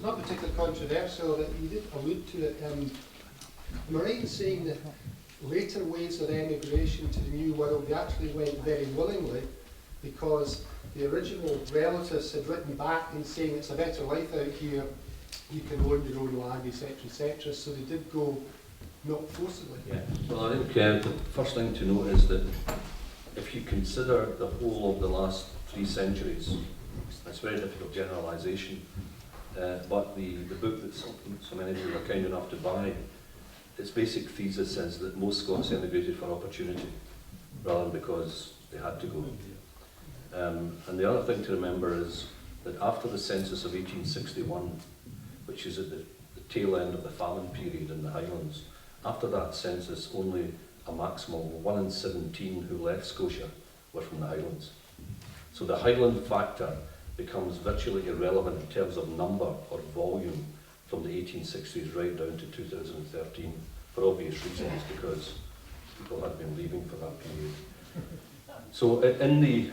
not particularly controversial, that you did allude to it. Am I right in saying that later waves of emigration to the New World, they actually went very willingly, because the original relatives had written back and saying it's a better life out here, you can own your own land, etc., so they did go not forcibly. Yeah. Well, I think the first thing to note is that if you consider the whole of the last 3 centuries, it's very difficult generalisation, but the book that so many of you were kind enough to buy, its basic thesis is that most Scots emigrated for opportunity rather than because they had to go. And the other thing to remember is that after the census of 1861, which is at the tail end of the famine period in the Highlands, after that census, only a maximum of 1 in 17 who left Scotia were from the Highlands. So the Highland factor becomes virtually irrelevant in terms of number or volume from the 1860s right down to 2013, for obvious reasons, because people had been leaving for that period. So in the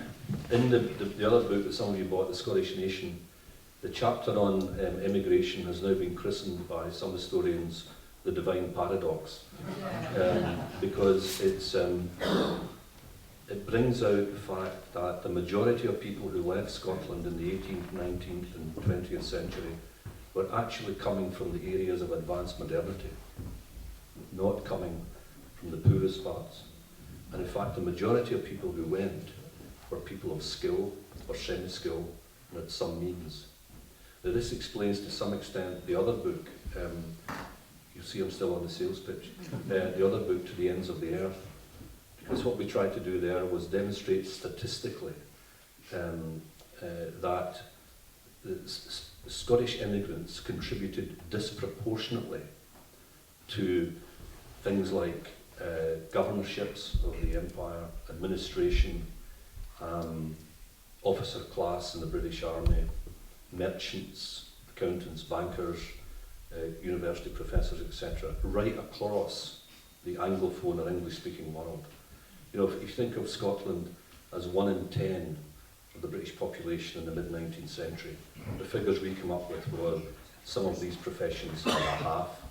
other book that some of you bought, The Scottish Nation, the chapter on immigration has now been christened by some historians the Devine paradox, because it brings out the fact that the majority of people who left Scotland in the 18th, 19th and 20th century were actually coming from the areas of advanced modernity, not coming from the poorest parts. And in fact, the majority of people who went were people of skill or semi-skill and had some means. Now, this explains to some extent the other book, you see I'm still on the sales pitch, the other book, To the Ends of the Earth, because what we tried to do there was demonstrate statistically that the Scottish immigrants contributed disproportionately to things like governorships of the empire, administration, officer class in the British Army, merchants, accountants, bankers, university professors, etc., right across the Anglophone or English-speaking world. You know, if you think of Scotland as 1 in 10 of the British population in the mid-19th century, the figures we come up with were some of these professions are a half,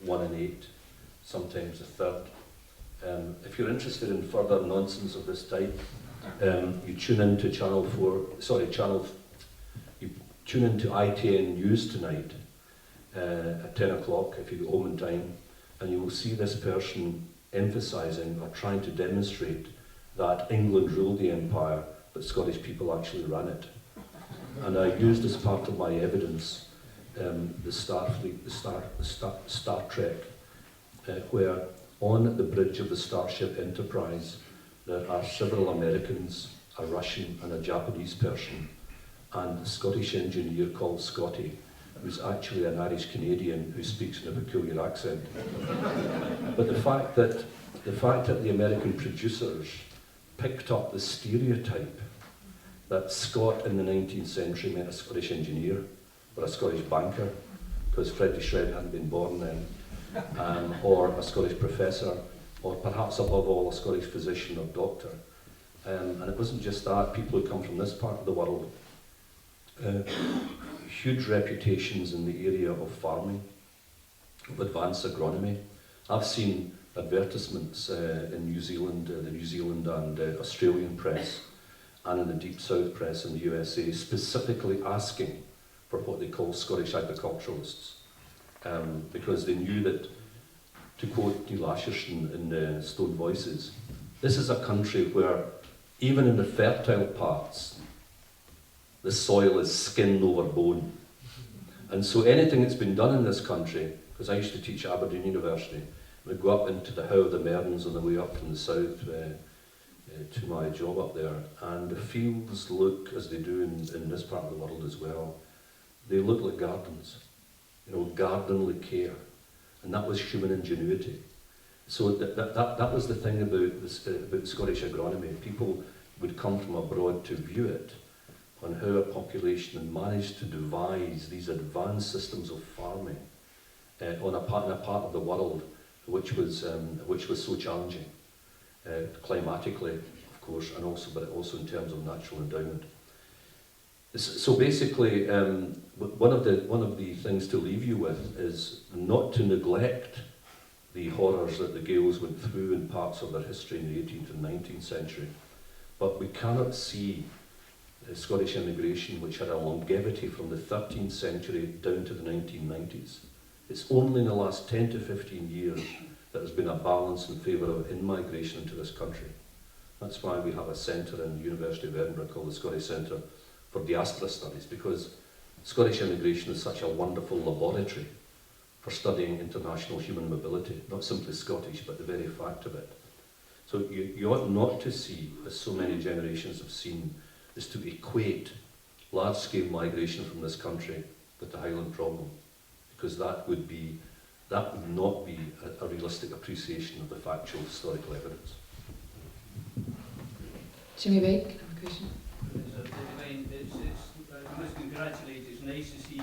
1 in 8, sometimes a third. If you're interested in further nonsense of this type, you tune into you tune into ITN News tonight at 10 o'clock if you go home in time, and you will see this person emphasising or trying to demonstrate that England ruled the empire, but Scottish people actually ran it. And I used as part of my evidence the Star Trek, where on the bridge of the Starship Enterprise there are several Americans, a Russian and a Japanese person, and a Scottish engineer called Scotty, who's actually an Irish Canadian who speaks in a peculiar accent. But the fact that the American producers picked up the stereotype that Scot in the 19th century meant a Scottish engineer or a Scottish banker, because Freddie Shred hadn't been born then, or a Scottish professor, or perhaps above all a Scottish physician or doctor. And it wasn't just that, people who come from this part of the world, huge reputations in the area of farming, of advanced agronomy. I've seen advertisements in New Zealand, the New Zealand and Australian press, and in the Deep South press in the USA, specifically asking for what they call Scottish agriculturalists, because they knew that, to quote Neil Asherson in Stone Voices, this is a country where, even in the fertile parts, the soil is skin over bone. And so anything that's been done in this country, because I used to teach at Aberdeen University, we'd go up into the How of the Mearns on the way up from the south to my job up there, and the fields look, as they do in this part of the world as well, they look like gardens, you know, gardenly care, and that was human ingenuity. So that was the thing about Scottish agronomy. People would come from abroad to view it, on how a population had managed to devise these advanced systems of farming in a part of the world which was so challenging, climatically, of course, but also in terms of natural endowment. So basically, one of the things to leave you with is not to neglect the horrors that the Gaels went through in parts of their history in the 18th and 19th century. But we cannot see Scottish immigration, which had a longevity from the 13th century down to the 1990s. It's only in the last 10 to 15 years that there's been a balance in favour of in-migration into this country. That's why we have a centre in the University of Edinburgh called the Scottish Centre for Diaspora Studies, because Scottish immigration is such a wonderful laboratory for studying international human mobility, not simply Scottish, but the very fact of it. So you ought not to see, as so many generations have seen, is to equate large-scale migration from this country with the Highland problem, because that would not be a realistic appreciation of the factual historical evidence. Jimmy Bake, have a question. Devine, I must congratulate. It's nice to see a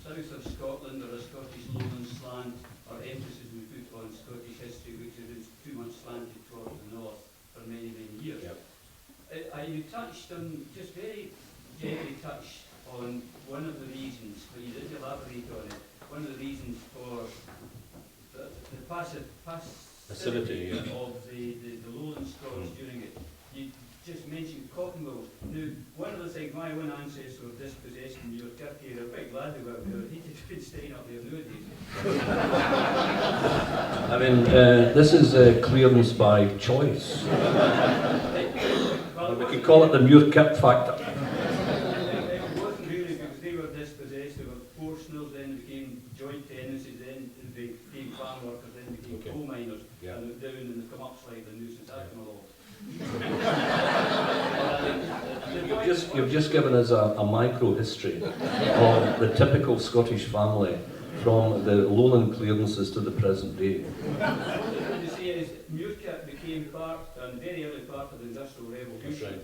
south of Scotland or a Scottish lowland slant or emphasis we put on Scottish history, which has been too much slanted towards the north for many, many years. Yep. You touched on, just very gently touched on one of the reasons, but you didn't elaborate on it, one of the reasons for the passivity of the lowland Scots during it. You just mentioned cotton mills. Now, one of the things, my own ancestors were dispossessed in New York, they're quite glad they were there. He'd been staying up there nowadays. I mean, this is clearance by choice. Well, we could call it the Muir-Kip factor. It wasn't really because they were dispossessed. They were forced-mills, then became joint tenancies, then they became farm workers, then became coal miners, and they're down in the come-ups like the nuisance I've come along. You've just given us a micro-history of the typical Scottish family from the lowland clearances to the present day. What I wanted to say is Muir-Kip became part, and very early part of the Industrial Revolution,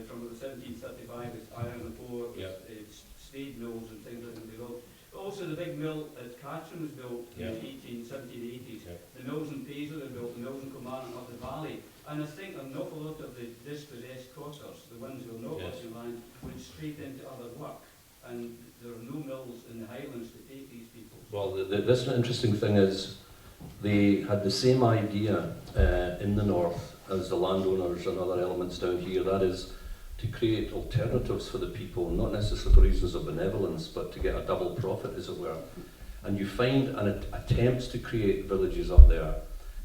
from 1735 with iron and ore, spade mills and things like that. But also the big mill at Catherine was built in the 1780s. The mills in Paisley were built, the mills in Kilmarnock up the valley. And I think an awful lot of the dispossessed cotters, the ones who are not working land, went straight into other work. And there are no mills in the Highlands to take these people. Well, this interesting thing is they had the same idea in the north as the landowners and other elements down here. That is to create alternatives for the people, not necessarily for reasons of benevolence, but to get a double profit, as it were. And you find attempts to create villages up there.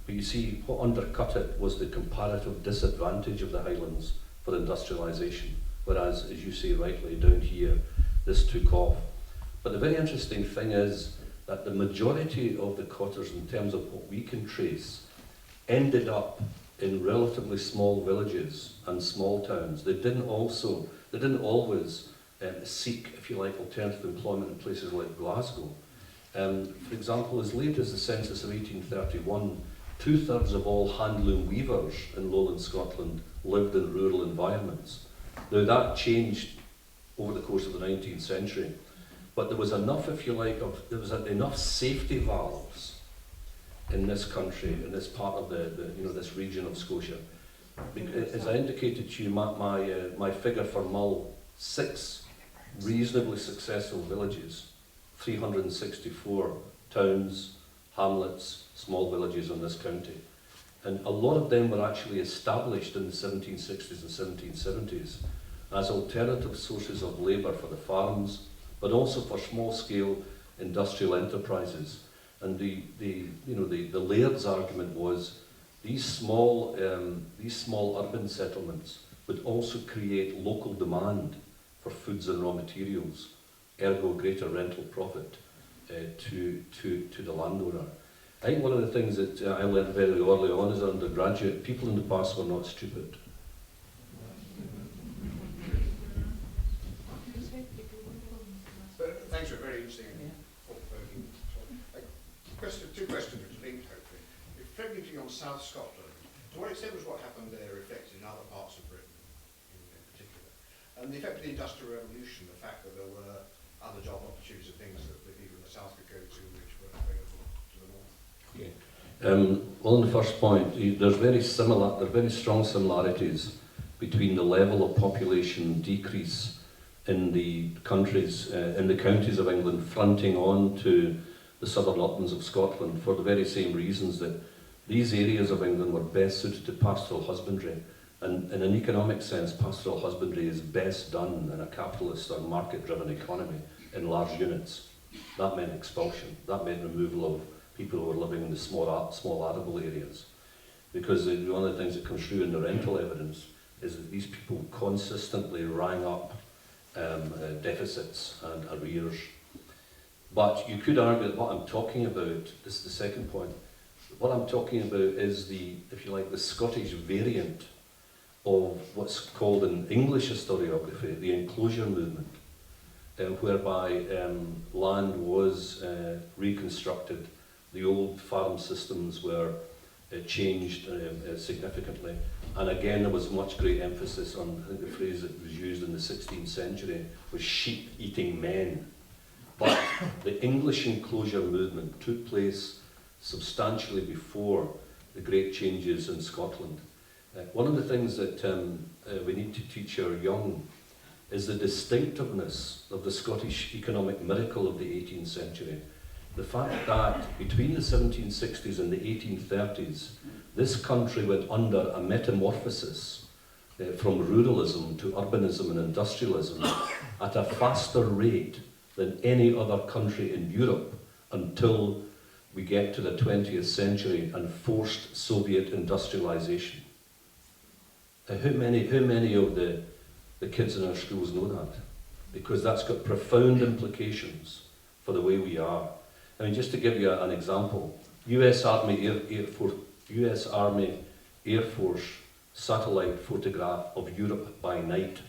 But you see, what undercut it was the comparative disadvantage of the Highlands for industrialisation, whereas, as you say rightly, down here, this took off. But the very interesting thing is that the majority of the cotters, in terms of what we can trace, ended up in relatively small villages and small towns. They didn't always seek, if you like, alternative employment in places like Glasgow. For example, as late as the census of 1831, 2/3 of all handloom weavers in lowland Scotland lived in rural environments. Now that changed over the course of the 19th century, but there was enough, if you like, there was enough safety valves in this country, in this part of this region of Scotia. As I indicated to you, my figure for Mull, 6 reasonably successful villages, 364 towns, hamlets, small villages in this county. And a lot of them were actually established in the 1760s and 1770s as alternative sources of labour for the farms, but also for small-scale industrial enterprises. And the Laird's argument was these small urban settlements would also create local demand for foods and raw materials, ergo greater rental profit to the landowner. I think one of the things that I learned very early on as an undergraduate, people in the past were not stupid. Thanks for a very interesting and thought-provoking talk. Two questions which linked, hopefully. Reflecting on South Scotland, to what extent was what happened there reflected in other parts of Britain in particular? And the effect of the Industrial Revolution, the fact that there were other job opportunities and things that the people in the South could go to which weren't available to the North. Okay. Well, on the first point, there's very strong similarities between the level of population decrease in the countries, in the counties of England, fronting on to the southern uplands of Scotland for the very same reasons that these areas of England were best suited to pastoral husbandry. And in an economic sense, pastoral husbandry is best done in a capitalist or market-driven economy in large units. That meant expulsion. That meant removal of people who were living in the small arable areas. Because one of the things that comes through in the rental evidence is that these people consistently rang up deficits and arrears. But you could argue that what I'm talking about, this is the second point, what I'm talking about is the, if you like, the Scottish variant of what's called in English historiography, the enclosure movement, whereby land was reconstructed, the old farm systems were changed significantly, and again there was much great emphasis on, I think the phrase that was used in the 16th century was sheep-eating men. But the English enclosure movement took place substantially before the great changes in Scotland. One of the things that we need to teach our young is the distinctiveness of the Scottish economic miracle of the 18th century. The fact that between the 1760s and the 1830s, this country went under a metamorphosis from ruralism to urbanism and industrialism at a faster rate than any other country in Europe until we get to the 20th century and forced Soviet industrialization. How many of the kids in our schools know that? Because that's got profound implications for the way we are. I mean, just to give you an example, US Army Air Force satellite photograph of Europe by night.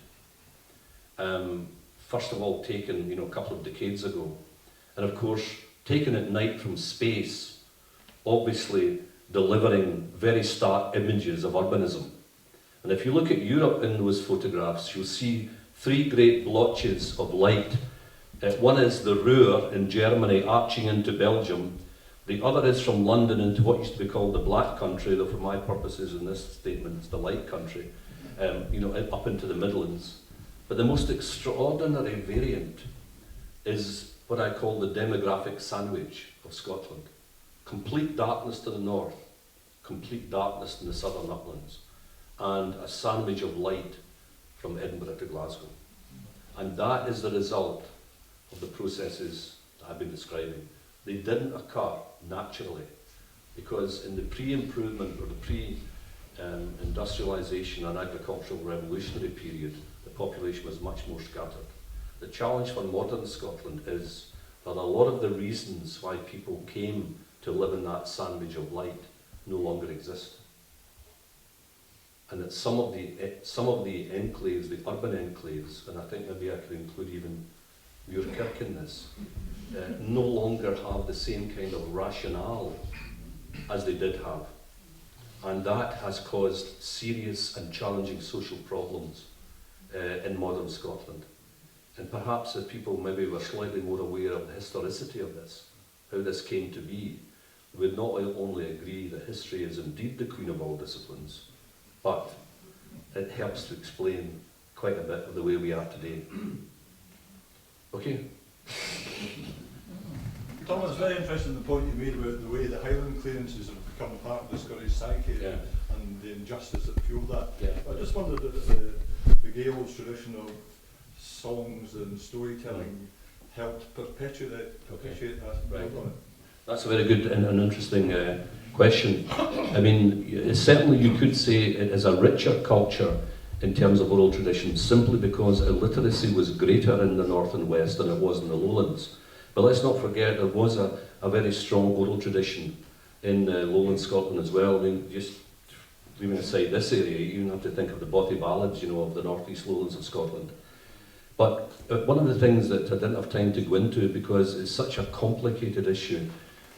First of all, taken a couple of decades ago, and of course taken at night from space, obviously delivering very stark images of urbanism. And if you look at Europe in those photographs, you'll see three great blotches of light. One is the Ruhr in Germany arching into Belgium. The other is from London into what used to be called the Black Country, though for my purposes in this statement it's the Light Country, up into the Midlands. But the most extraordinary variant is what I call the demographic sandwich of Scotland. Complete darkness to the north, complete darkness in the southern uplands, and a sandwich of light from Edinburgh to Glasgow. And that is the result of the processes that I've been describing. They didn't occur naturally, because in the pre-improvement or the pre-industrialization and agricultural revolutionary period, the population was much more scattered. The challenge for modern Scotland is that a lot of the reasons why people came to live in that sandwich of light no longer exist. And that some of the enclaves, the urban enclaves, and I think maybe I could include even Muirkirk in this, no longer have the same kind of rationale as they did have. And that has caused serious and challenging social problems in modern Scotland. And perhaps if people maybe were slightly more aware of the historicity of this, how this came to be, would not only agree that history is indeed the queen of all disciplines, but it helps to explain quite a bit of the way we are today. Okay? Tom, it's very interesting the point you made about the way the Highland clearances have become part of the Scottish psyche, Yeah. and the injustice that fueled that. Yeah. I just wondered if the Gaels' tradition of songs and storytelling helped perpetuate that. Right. That's a very good and interesting question. I mean, certainly you could say it is a richer culture in terms of oral tradition, simply because illiteracy was greater in the north and west than it was in the lowlands. But let's not forget there was a very strong oral tradition in lowland Scotland as well. I mean, just leaving aside this area, you have to think of the Bothy Ballads, of the northeast lowlands of Scotland. But one of the things that I didn't have time to go into, because it's such a complicated issue,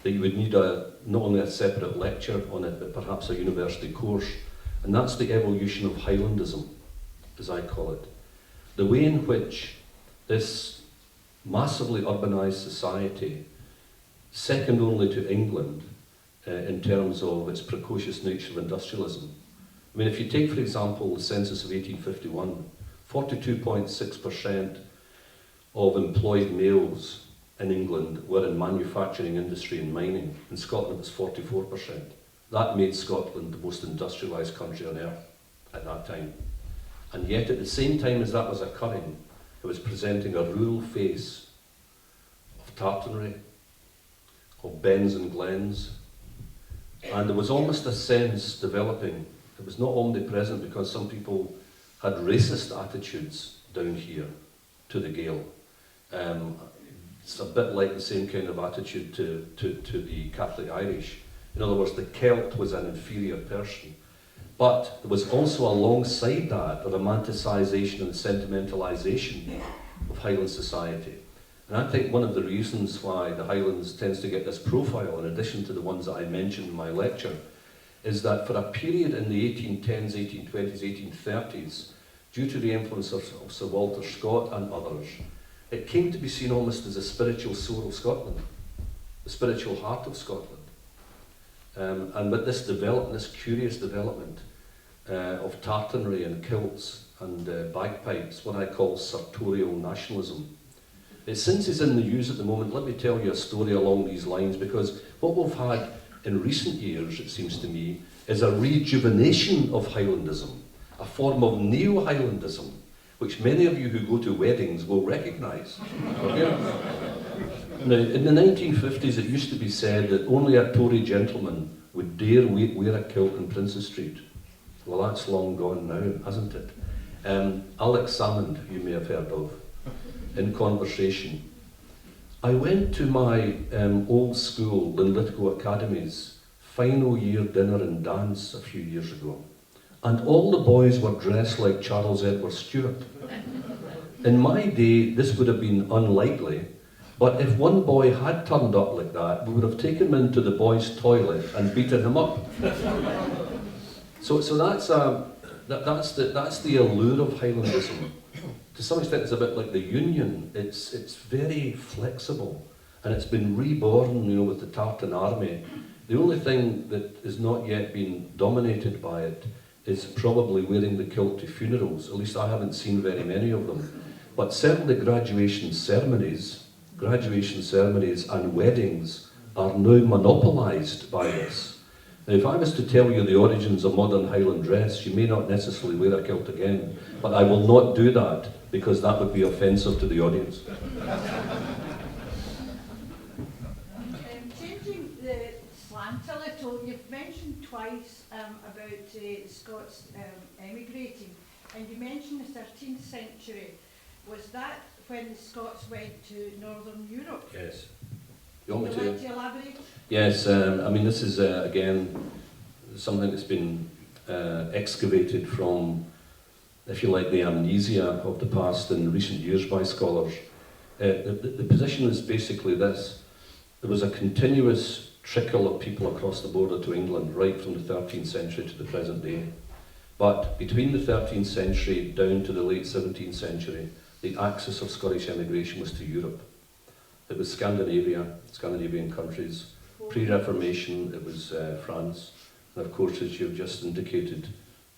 that you would need not only a separate lecture on it, but perhaps a university course, and that's the evolution of Highlandism, as I call it. The way in which this massively urbanised society, second only to England in terms of its precocious nature of industrialism. I mean, if you take, for example, the census of 1851, 42.6% of employed males in England were in manufacturing industry and mining. In Scotland, it's 44%. That made Scotland the most industrialised country on earth at that time. And yet, at the same time as that was occurring, it was presenting a rural face of tartanry, of bens and glens, and there was almost a sense developing. It was not omnipresent because some people had racist attitudes down here to the Gael. It's a bit like the same kind of attitude to the Catholic Irish. In other words, the Celt was an inferior person. But there was also alongside that a romanticisation and sentimentalisation of Highland society. And I think one of the reasons why the Highlands tends to get this profile, in addition to the ones that I mentioned in my lecture, is that for a period in the 1810s, 1820s, 1830s, due to the influence of Sir Walter Scott and others, it came to be seen almost as a spiritual soul of Scotland, the spiritual heart of Scotland. And with this development, this curious development of tartanry and kilts and bagpipes, what I call sartorial nationalism, since it's in the news at the moment, let me tell you a story along these lines, because what we've had in recent years, it seems to me, is a rejuvenation of Highlandism, a form of neo-Highlandism, which many of you who go to weddings will recognise. Now, in the 1950s, it used to be said that only a Tory gentleman would dare wear a kilt in Princes Street. Well, that's long gone now, hasn't it? Alex Salmond, you may have heard of, in conversation. I went to my old school, Linlithgow Academy's final year dinner and dance a few years ago, and all the boys were dressed like Charles Edward Stuart. In my day, this would have been unlikely, but if one boy had turned up like that, we would have taken him into the boys' toilet and beaten him up. So that's the allure of Highlandism. To some extent, it's a bit like the Union. It's very flexible, and it's been reborn, you know, with the Tartan Army. The only thing that has not yet been dominated by it is probably wearing the kilt to funerals. At least I haven't seen very many of them. But certainly graduation ceremonies and weddings are now monopolised by this. Now, if I was to tell you the origins of modern Highland dress, you may not necessarily wear a kilt again, but I will not do that because that would be offensive to the audience. Changing the slant a little, you've mentioned twice about Scots emigrating, and you mentioned the 13th century. Was that when the Scots went to Northern Europe? Yes. You want me Would you like to elaborate? Yes, I mean, this is, again, something that's been excavated from, if you like, the amnesia of the past in recent years by scholars. The position is basically this. There was a continuous trickle of people across the border to England, right from the 13th century to the present day. But between the 13th century down to the late 17th century, the axis of Scottish emigration was to Europe. It was Scandinavian countries. Pre-Reformation, it was France. And of course, as you've just indicated,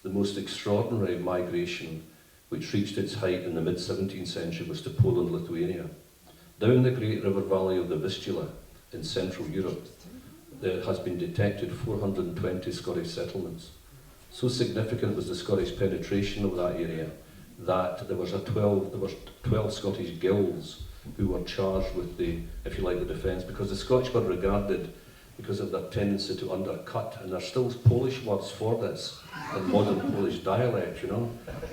the most extraordinary migration, which reached its height in the mid-17th century, was to Poland, Lithuania. Down the great river valley of the Vistula in Central Europe, there has been detected 420 Scottish settlements. So significant was the Scottish penetration of that area that there was 12 Scottish guilds who were charged with the, if you like, the defence, because the Scottish were regarded, because of their tendency to undercut, and there's still Polish words for this in modern Polish dialect, you know.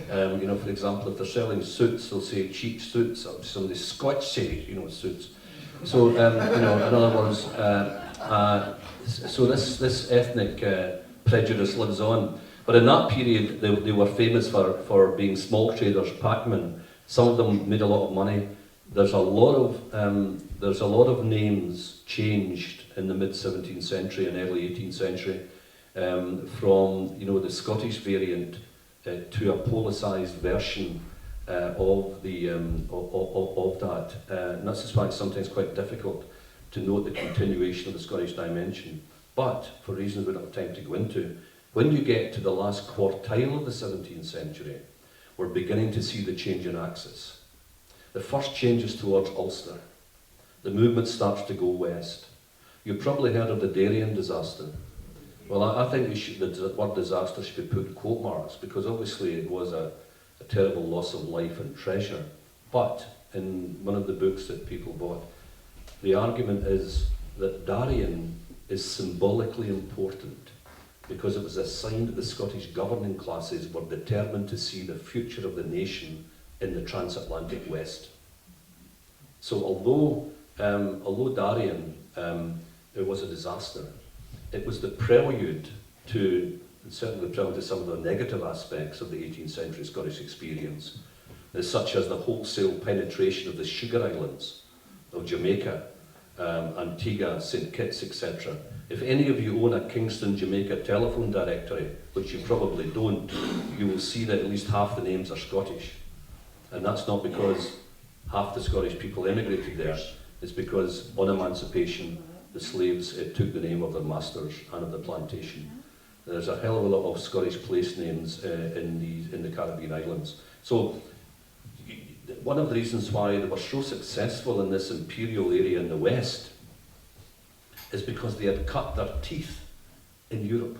For example, if they're selling suits, they'll say cheap suits, or some of the Scotch say, suits. So, in other words, so this ethnic prejudice lives on. But in that period, they were famous for being small traders, packmen. Some of them made a lot of money. There's a lot of names changed in the mid-17th century and early 18th century, from the Scottish variant to a Policised version of that. And that's just why it's sometimes quite difficult to note the continuation of the Scottish dimension. But for reasons we don't have time to go into, when you get to the last quartile of the 17th century, we're beginning to see the change in axis. The first change is towards Ulster. The movement starts to go west. You've probably heard of the Darien disaster. Well, I think the word disaster should be put in quote marks, because obviously it was a terrible loss of life and treasure. But in one of the books that people bought, the argument is that Darien is symbolically important because it was a sign that the Scottish governing classes were determined to see the future of the nation in the transatlantic West. So although Darien it was a disaster, it was the prelude to, and certainly the prelude to some of the negative aspects of the 18th century Scottish experience, such as the wholesale penetration of the sugar islands of Jamaica, Antigua, St. Kitts, etc. If any of you own a Kingston, Jamaica telephone directory, which you probably don't, you will see that at least half the names are Scottish. And that's not because half the Scottish people emigrated there, it's because on emancipation, the slaves took the name of their masters and of the plantation. There's a hell of a lot of Scottish place names in the Caribbean islands. So one of the reasons why they were so successful in this imperial area in the west is because they had cut their teeth in Europe.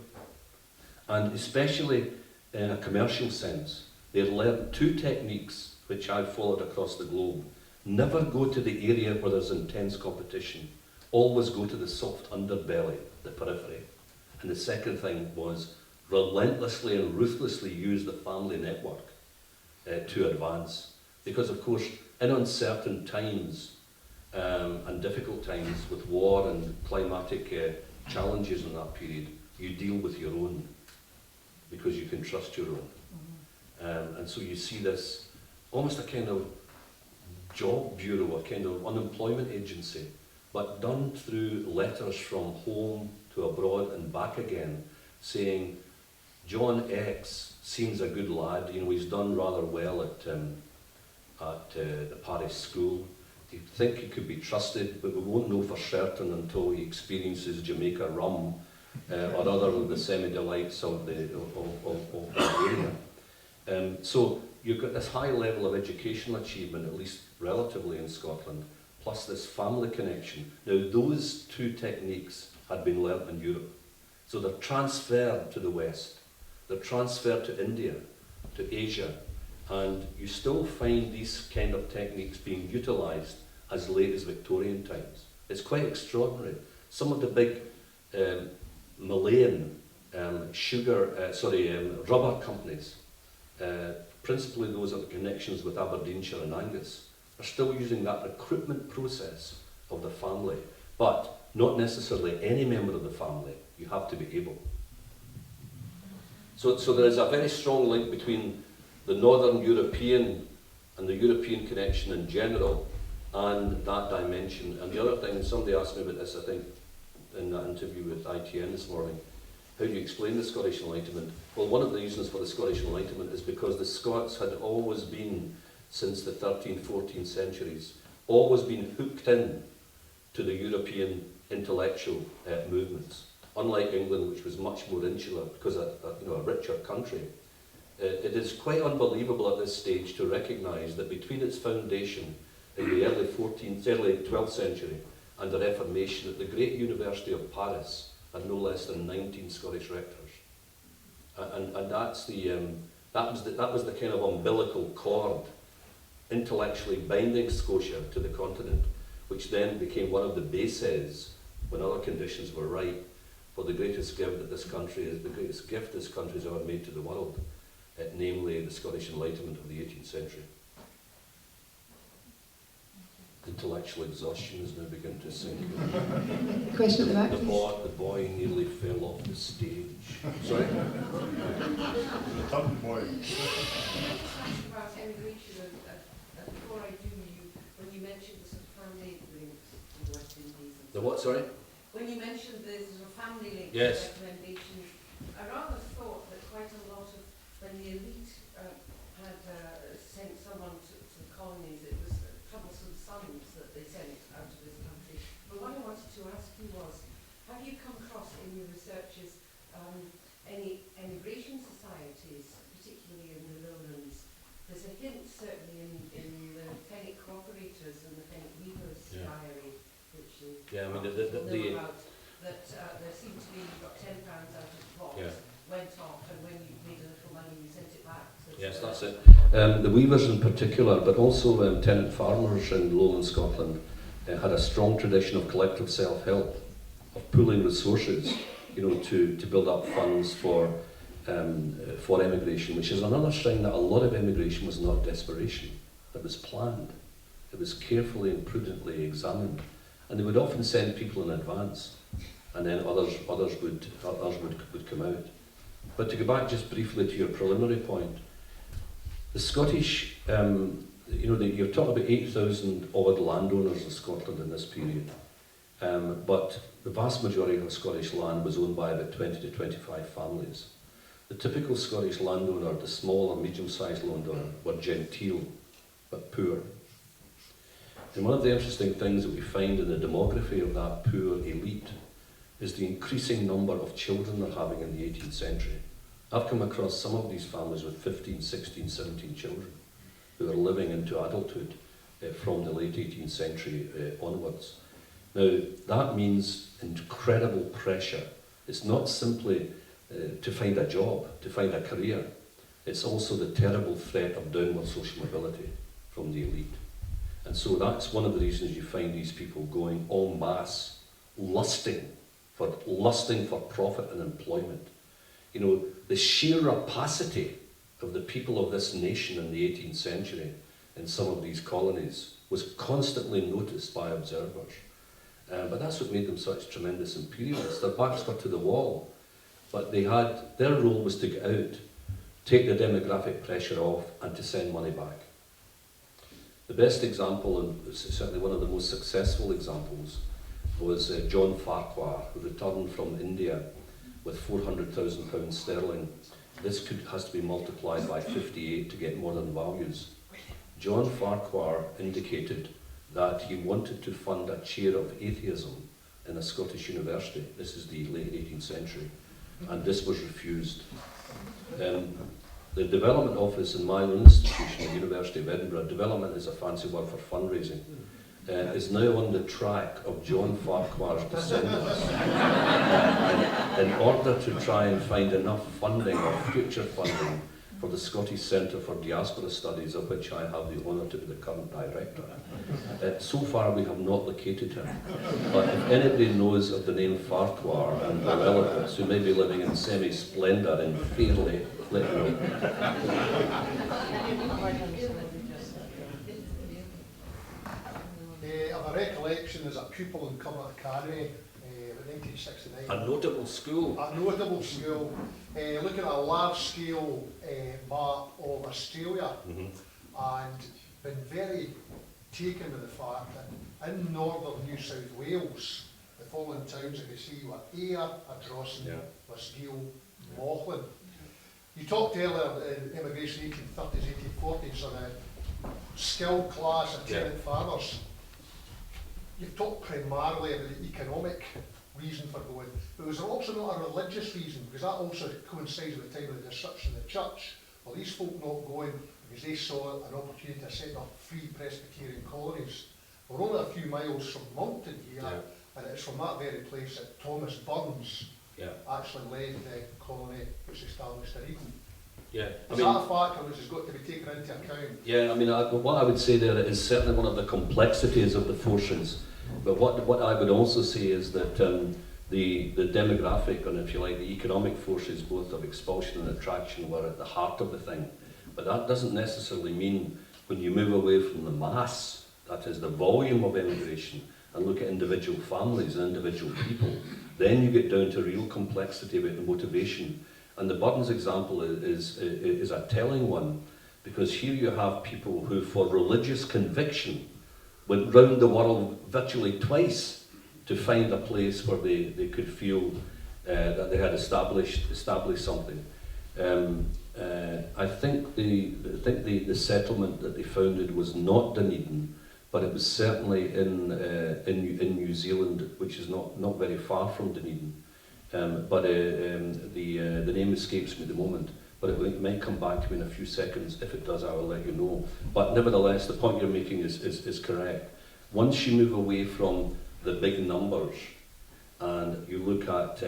And especially in a commercial sense, they had learned two techniques which I've followed across the globe. Never go to the area where there's intense competition. Always go to the soft underbelly, the periphery. And the second thing was relentlessly and ruthlessly use the family network to advance. Because of course, in uncertain times and difficult times with war and climatic challenges in that period, you deal with your own because you can trust your own. And so you see this almost a kind of job bureau, a kind of unemployment agency, but done through letters from home to abroad and back again, saying, John X seems a good lad, you know, he's done rather well at the parish school. You think he could be trusted, but we won't know for certain until he experiences Jamaica rum or other of the semi-delights of the area. So you've got this high level of educational achievement, at least relatively in Scotland, plus this family connection. Now those two techniques had been learnt in Europe. So they're transferred to the West. They're transferred to India, to Asia, and you still find these kind of techniques being utilised as late as Victorian times. It's quite extraordinary. Some of the big Malayan rubber companies, principally those that have connections with Aberdeenshire and Angus, are still using that recruitment process of the family, but not necessarily any member of the family. You have to be able. So there is a very strong link between the Northern European and the European connection in general and that dimension. And the other thing, somebody asked me about this, I think, in that interview with ITN this morning, how do you explain the Scottish Enlightenment? Well, one of the reasons for the Scottish Enlightenment is because the Scots had always been, since the 13th, 14th centuries, always been hooked in to the European intellectual movements. Unlike England, which was much more insular because a richer country, it is quite unbelievable at this stage to recognise that between its foundation in the early 12th century and the Reformation, at the great University of Paris had no less than 19 Scottish rectors, and that was the kind of umbilical cord intellectually binding Scotia to the continent, which then became one of the bases, when other conditions were right, for the greatest gift that this country has ever made to the world, namely the Scottish Enlightenment of the 18th century. Intellectual exhaustion is now beginning to sink in. Question at the back, The please. boy nearly fell off the stage. Sorry? The third boy. About emigration, and before I do, when you mentioned the sort of family links to the West Indies. The what, sorry? When you mentioned the sort of family links, Yes. recommendations, I rather thought that quite a lot of, when the elite had sent someone to the colonies, it was troublesome sons that they sent out of this country. But what I wanted to ask you was, have you come across in your researches any emigration societies, particularly in the lowlands, mind that They were about that there seemed to be, you got £10 out of the pot, Yeah. went off, and when you made a little money, you sent it back. So Yes, it's- that's it. The weavers in particular, but also tenant farmers in lowland Scotland, had a strong tradition of collective self-help, of pooling resources, to build up funds for emigration, which is another sign that a lot of emigration was not desperation. It was planned. It was carefully and prudently examined, and they would often send people in advance, and then others would come out. But to go back just briefly to your preliminary point, the Scottish, you're talking about 8,000 odd landowners in Scotland in this period, but the vast majority of Scottish land was owned by about 20 to 25 families. The typical Scottish landowner, the small or medium-sized landowner, were genteel but poor. And one of the interesting things that we find in the demography of that poor elite is the increasing number of children they're having in the 18th century. I've come across some of these families with 15, 16, 17 children who are living into adulthood from the late 18th century onwards. Now, that means incredible pressure. It's not simply to find a job, to find a career. It's also the terrible threat of downward social mobility from the elite. And so that's one of the reasons you find these people going en masse, lusting for profit and employment. The sheer rapacity of the people of this nation in the 18th century in some of these colonies was constantly noticed by observers. But that's what made them such tremendous imperialists. Their backs were to the wall, but their role was to get out, take the demographic pressure off, and to send money back. The best example, and certainly one of the most successful examples, was John Farquhar, who returned from India with £400,000 sterling. This has to be multiplied by 58 to get modern values. John Farquhar indicated that he wanted to fund a chair of atheism in a Scottish university. This is the late 18th century, and this was refused. The development office in my own institution, the University of Edinburgh, development is a fancy word for fundraising, is now on the track of John Farquhar's descendants in order to try and find enough funding or future funding for the Scottish Centre for Diaspora Studies, of which I have the honour to be the current director. So far we have not located him, but if anybody knows of the name Farquhar and their relatives who may be living in semi-splendour in Fairley, let me know. I have a recollection as a pupil in Cumnock Academy, about 1969. A notable school. A notable school, looking at a large-scale map of Australia, and been very taken with the fact that in northern New South Wales, the following towns I could see were Ayr, Ardrossan, Lisgill, Mauchline. You talked earlier in immigration 1830s, 1840s, on a skilled class of tenant farmers. You've talked primarily about the economic reason for going, but was there also not a religious reason? Because that also coincides with the time of the disruption of the church. Well, these folk not going because they saw an opportunity to set up free Presbyterian colonies. We're only a few miles from Moncton here, and it's from that very place that Thomas Burns actually led the colony which established in Eden. Is that a factor which has got to be taken into account? Yeah, I mean, what I would say there is certainly one of the complexities of the forces, but what I would also say is that the demographic and, if you like, the economic forces, both of expulsion and attraction, were at the heart of the thing. But that doesn't necessarily mean when you move away from the mass, that is the volume of immigration, and look at individual families and individual people, then you get down to real complexity about the motivation. And the Burns example is a telling one, because here you have people who, for religious conviction, went round the world virtually twice to find a place where they could feel that they had established something. I think the settlement that they founded was not Dunedin, but it was certainly in New Zealand, which is not very far from Dunedin. But the name escapes me at the moment, but it might come back to me in a few seconds. If it does, I will let you know. But nevertheless, the point you're making is correct. Once you move away from the big numbers, and you look at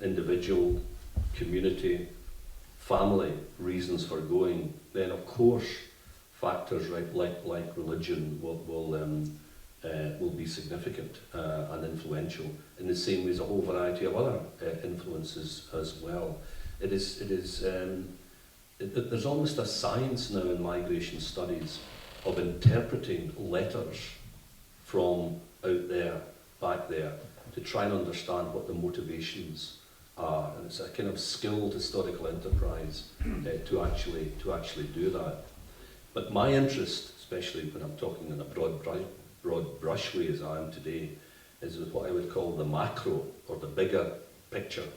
individual, community, family reasons for going, then of course factors like religion will be significant and influential, in the same way as a whole variety of other influences as well. There's almost a science now in migration studies of interpreting letters from out there, back there, to try and understand what the motivations are. And it's a kind of skilled historical enterprise to actually do that. But my interest, especially when I'm talking in a broad brush way as I am today, is with what I would call the macro, or the bigger picture,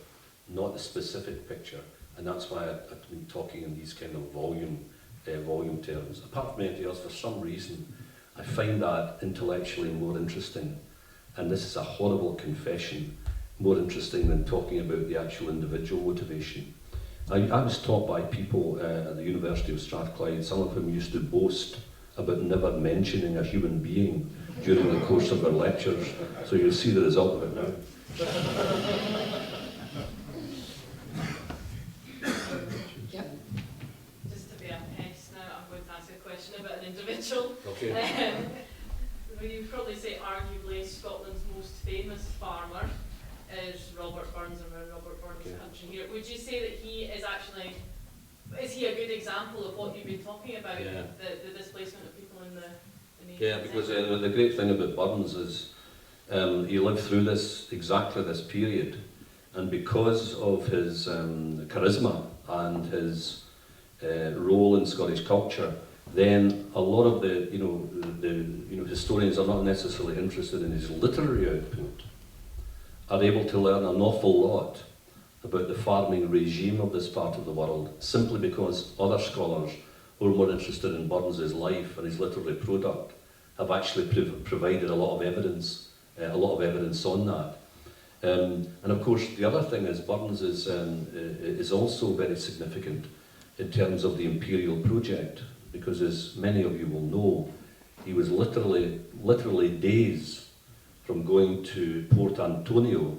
not the specific picture. And that's why I've been talking in these kind of volume terms. Apart from anything else, for some reason, I find that intellectually more interesting. And this is a horrible confession, more interesting than talking about the actual individual motivation. I was taught by people at the University of Strathclyde, some of whom used to boast about never mentioning a human being during the course of their lectures. So you'll see the result of it now. Just to be a pest now, I'm going to ask a question about an individual. Okay. Well, you'd probably say arguably Scotland's most famous farmer is Robert Burns, around Robert Burns' country here. Would you say that he is actually, is he a good example of what you've been talking about, Yeah. the displacement of people in the 18th Yeah, because century? the great thing about Burns is he lived through exactly this period, and because of his charisma and his role in Scottish culture, then a lot of the historians are not necessarily interested in his literary output, are able to learn an awful lot about the farming regime of this part of the world, simply because other scholars who are more interested in Burns' life and his literary product have actually provided a lot of evidence on that. And of course, the other thing is Burns is also very significant in terms of the imperial project, because as many of you will know, he was literally days from going to Port Antonio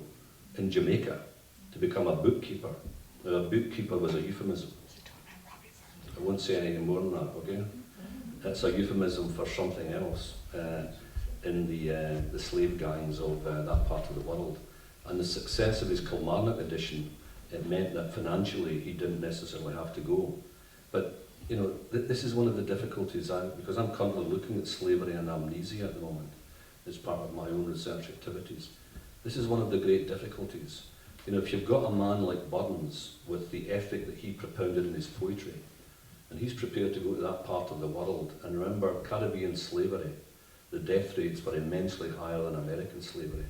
in Jamaica to become a bookkeeper. Now, a bookkeeper was a euphemism. I won't say anything more than that, okay? It's a euphemism for something else in the slave gangs of that part of the world. And the success of his Kilmarnock edition, it meant that financially he didn't necessarily have to go. But this is one of the difficulties, because I'm currently looking at slavery and amnesia at the moment as part of my own research activities. This is one of the great difficulties. If you've got a man like Burns with the ethic that he propounded in his poetry, and he's prepared to go to that part of the world, and remember Caribbean slavery, the death rates were immensely higher than American slavery.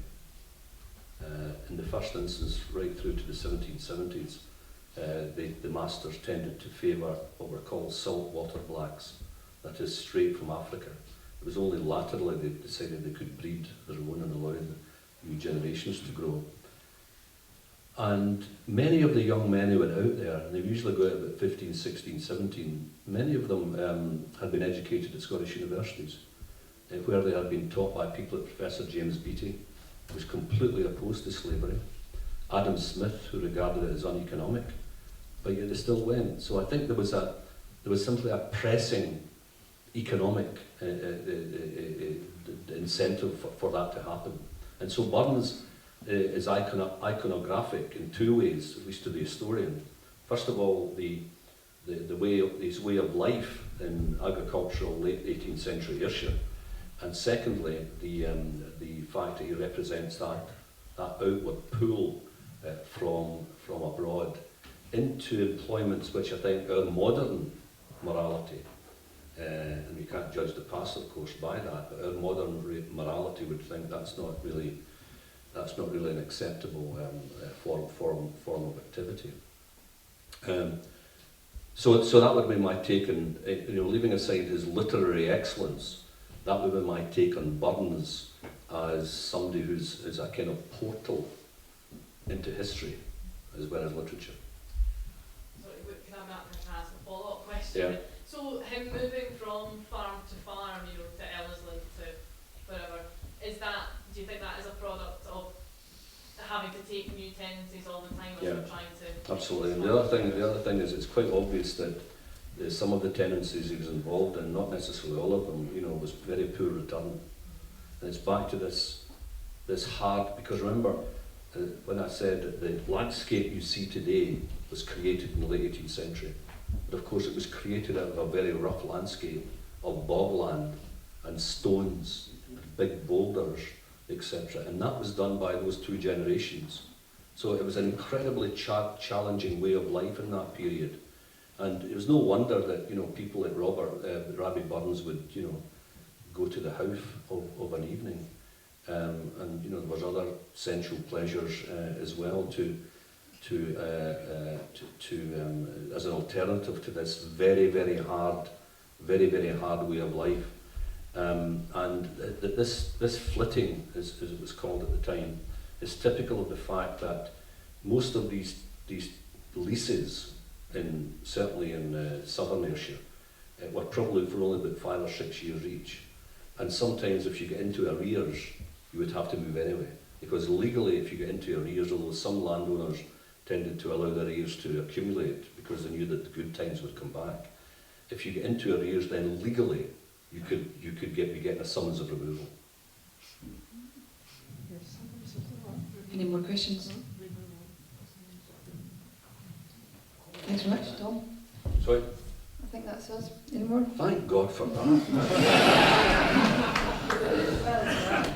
In the first instance, right through to the 1770s, the masters tended to favour what were called saltwater blacks, that is straight from Africa. It was only latterly they decided they could breed their own and allow the new generations to grow. And many of the young men who went out there, and they usually go out about 15, 16, 17, many of them had been educated at Scottish universities, where they had been taught by people like Professor James Beattie, who was completely opposed to slavery, Adam Smith, who regarded it as uneconomic, but yet they still went. So I think there was simply a pressing economic incentive for that to happen. And so Burns is iconographic in two ways, at least to the historian. First of all, his way of life in agricultural late 18th century Ayrshire, and secondly, the fact that he represents that outward pull from abroad into employments which I think our modern morality, and we can't judge the past, of course, by that, but our modern morality would think that's not really an acceptable form of activity. So that would be my take on, leaving aside his literary excellence, that would be my take on Burns as somebody who's a kind of portal into history as well as literature. Sorry, can I ask a follow-up question? Yeah. So him moving from farm to farm, to Ellerslie, to wherever, do you think that is a take new tenancies all the time as Yeah. we're trying to... Absolutely. And the other thing is, it's quite obvious that some of the tenancies he was involved in, not necessarily all of them, you know, was very poor return. And it's back to this hard, because remember, when I said that the landscape you see today was created in the late 18th century, but of course it was created out of a very rough landscape of bogland and stones, and big boulders, etc. And that was done by those two generations. So it was an incredibly challenging way of life in that period. And it was no wonder that, you know, people like Rabbie Burns would, you know, go to the Howth of an evening. And, you know, there was other sensual pleasures as well as an alternative to this very, very hard way of life. And this flitting, as it was called at the time, is typical of the fact that most of these leases, certainly in southern Ayrshire, were probably for only about 5 or 6 years each. And sometimes if you get into arrears, you would have to move anyway. Because legally, if you get into arrears, although some landowners tended to allow their arrears to accumulate because they knew that the good times would come back, if you get into arrears, then legally you could be getting a summons of removal. Any more questions? Thanks very much, Tom. Sorry? I think that's us. Any more? Thank God for that. Well,